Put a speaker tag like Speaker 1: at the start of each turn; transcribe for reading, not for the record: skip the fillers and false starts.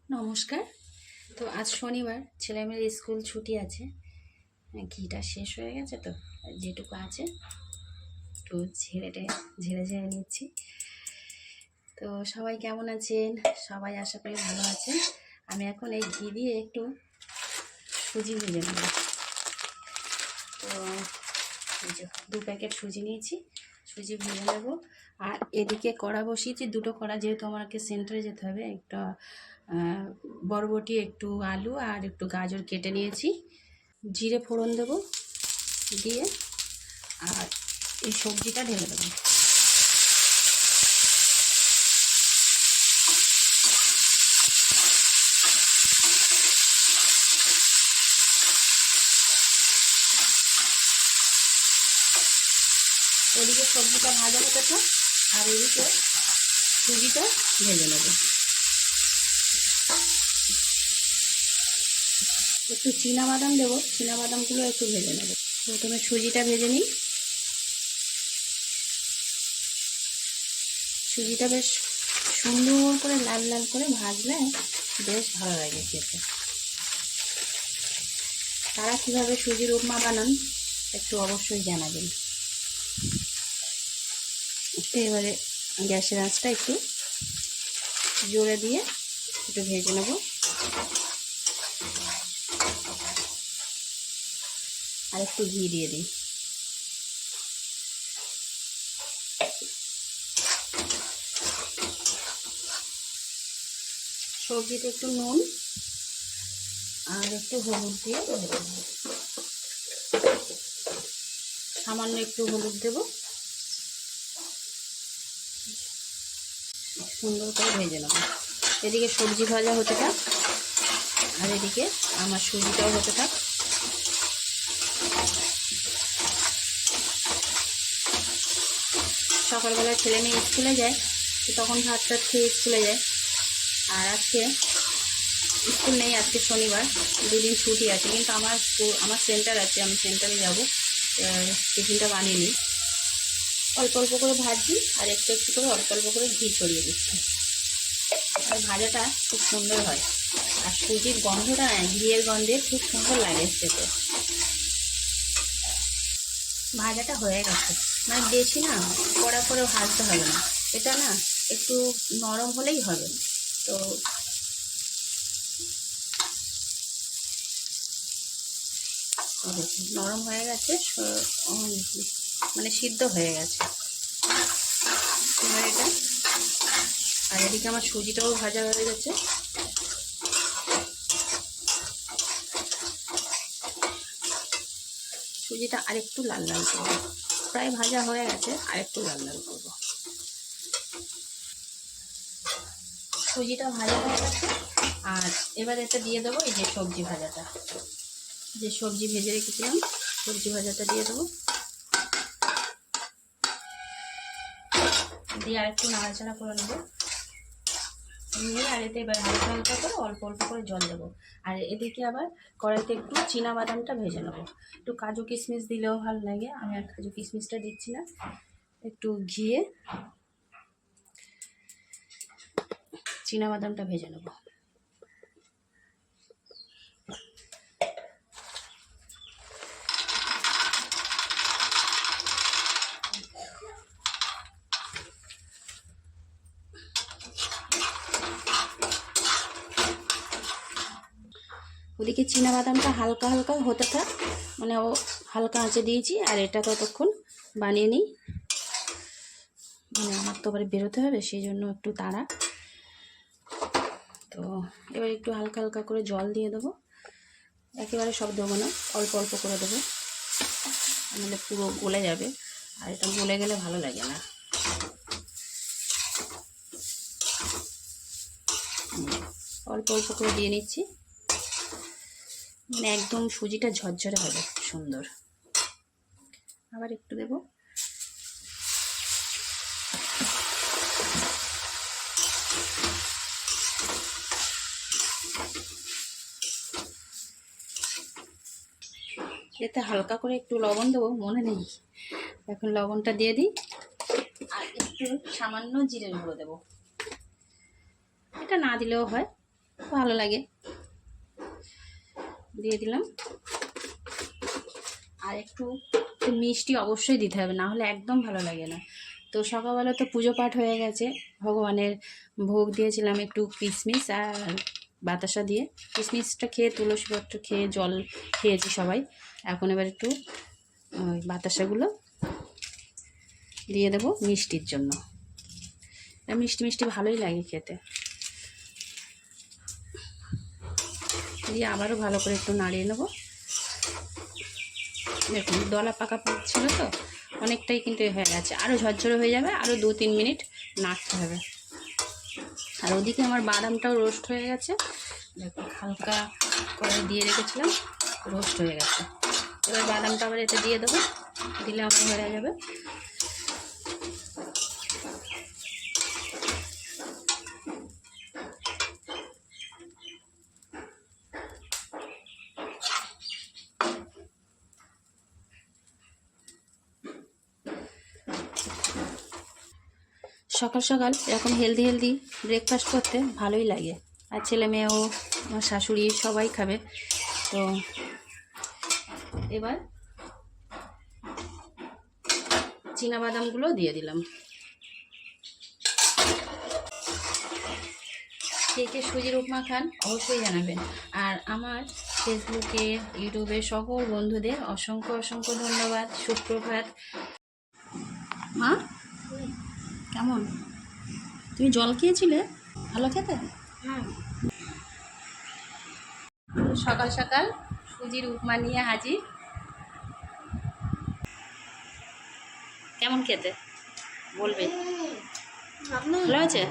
Speaker 1: নমস্কার। তো আজ শনিবার, ছেলেমেয়ের স্কুল ছুটি আছে। ঘিটা শেষ হয়ে গেছে, তো যেটুকু আছে একটু ঝেড়ে ঝেড়ে নিচ্ছি। তো সবাই কেমন আছেন? সবাই আশা করি ভালো আছেন। আমি এখন এই ঘি দিয়ে একটু সুজি ভেজে নেব। তো 2 প্যাকেট সুজি নিয়েছি, সুজি ভেজে নেব। আর এদিকে কড়া বসিয়েছি, 2টো কড়া, যেহেতু আমাকে সেন্টারে যেতে হবে। একটা বরবটি, একটু আলু আর একটু গাজর কেটে নিয়েছি। জিরে ফোড়ন দেবো, দিয়ে আর এই সবজিটা ঢেলে দেবো। এদিকে সবজিটা ভাজা হতে থাক, আর এদিকে সুজিটা ভেজে নেব। একটু চীনাবাদাম দেবো, চীনাবাদামগুলো একটু ভেজে নেব। প্রথমে সুজিটা ভেজে নিই। সুজিটা বেশ সুন্দর করে লাল লাল করে ভাজলে বেশ ভালো লাগে খেতে। তারা কীভাবে সুজির উপমা বানান একটু অবশ্যই জানাবেন। এবারে গ্যাসের আঁচটা একটু জোরে দিয়ে একটু ভেজে নেব। আর একটু ঘি দিয়ে দিই। সবজিতে একটু নুন আর একটু হলুদ দিয়ে সামান্য একটু হলুদ দেব। সুন্দর করে ভেজে নেব। এদিকে সবজি ভাজা হতে থাক, আর এদিকে আমার সুজিটাও হতে থাক। সকালবেলা ছেলে মেয়ে স্কুলে যায়, তখন ভাত টাত খেয়ে স্কুলে যায়। আর আজকে স্কুল নেই, আজকে শনিবার, 2 দিন ছুটি আছে। কিন্তু আমার সেন্টার আছে, আমি সেন্টারে যাব। টিফিনটা বানিয়ে নিই। অল্প অল্প করে ভাজছি, আর একটু একটু করে অল্প অল্প করে ঘি ছড়িয়ে দিচ্ছি। আর ভাজাটা খুব সুন্দর হয়, আর সুজির গন্ধটা ঘিয়ের গন্ধে খুব সুন্দর লাগে খেতে। ভাজাটা হয়ে গেছে, মানে বেশি না কড়া করে ভাজতে হবে না, এটা না একটু নরম হলেই হবে। তো নরম হয়ে গেছে, মানে সিদ্ধ হয়ে গেছে এবার এটা। আর এদিকে আমার সুজিটাও ভাজা হয়ে গেছে। সুজিটা আরেকটু লাল লাল করবো, প্রায় ভাজা হয়ে গেছে, আরেকটু লাল লাল করবো। সুজিটা ভাজা হয়ে গেছে, আর এবার এটা দিয়ে দেবো এই যে সবজি ভাজাটা, যে সবজি ভেজে রেখেছিলাম, সবজি ভাজাটা দিয়ে দেবো। দিয়ে আরেকটু নাড়াচাড়া করে নেবো। নিয়ে আর এতে এবার হালকা হালকা করে অল্প অল্প করে জল দেবো। আর এদিকে আবার কড়াইতে একটু চীনাবাদামটা ভেজে নেবো। একটু কাজু কিশমিশ দিলেও ভালো লাগে, আমি আর কাজু কিশমিশটা দিচ্ছি না। একটু ঘিয়ে চীনাবাদামটা ভেজে নেবো। ওদিকে চীনাবাদামটা হালকা হালকা হতে থাক, মানে ও হালকা আঁচে দিয়েছি। আর এটা ততক্ষণ বানিয়ে নিই, মানে আমার তো আবার বেরোতে হবে, সেই জন্য একটু তাড়া। তো এবার একটু হালকা হালকা করে জল দিয়ে দেবো। একেবারে সব দেবো না, অল্প অল্প করে দেবো, নাহলে পুরো গলে যাবে, আর এটা গলে গেলে ভালো লাগে না। অল্প অল্প করে দিয়ে নিচ্ছি, মানে একদম সুজিটা ঝরঝরে হবে সুন্দর। আবার একটু দেবো। এতে হালকা করে একটু লবণ দেবো, মনে নেই, এখন লবণটা দিয়ে দিই। আর একটু সামান্য জিরের গুঁড়ো দেবো, এটা না দিলেও হয়। ভালো লাগে, দিয়ে দিলাম। আর একটু মিষ্টি অবশ্যই দিতে হবে, না হলে একদম ভালো লাগে না। তো সকালবেলা তো পুজো পাঠ হয়ে গেছে, ভগবানের ভোগ দিয়েছিলাম একটু কিশমিশ আর বাতাসা দিয়ে। কিশমিশটা খেয়ে তুলসীপত্র খেয়ে জল খেয়েছি সবাই। এখন এবার একটু বাতাসাগুলো দিয়ে দেবো মিষ্টির জন্য। মিষ্টি মিষ্টি ভালোই লাগে খেতে। দিয়ে আবারও ভালো করে একটু নাড়িয়ে নেবো। দেখুন দলা পাকা ছিল তো অনেকটাই কিন্তু হয়ে গেছে, আরও ঝরঝরে হয়ে যাবে, আরও 2-3 মিনিট নাড়তে হবে। আর ওদিকে আমার বাদামটাও রোস্ট হয়ে গেছে, দেখুন হালকা করে দিয়ে রেখেছিলাম, রোস্ট হয়ে গেছে। এবার বাদামটা আবার এতে দিয়ে দেবো, দিলে আমার হয়ে যাবে। সকাল সকাল এরকম হেলদি ব্রেকফাস্ট করতে ভালোই লাগে, আর ছেলে মেয়েও আমার শাশুড়ি সবাই খাবে। তো এবার চীনাবাদামগুলো দিয়ে দিলাম। কে কে সুজির উপমা খান অবশ্যই জানাবেন। আর আমার ফেসবুকে ইউটিউবে সকল বন্ধুদের অসংখ্য অসংখ্য ধন্যবাদ। সুপ্রভাত। মা কেমন, তুমি জল খেয়েছিলে? ভালো খেতে? হ্যাঁ। সকাল সকাল সুজির উপমা নিয়ে হাজির। কেমন খেতে বলবে? ভালো আছে?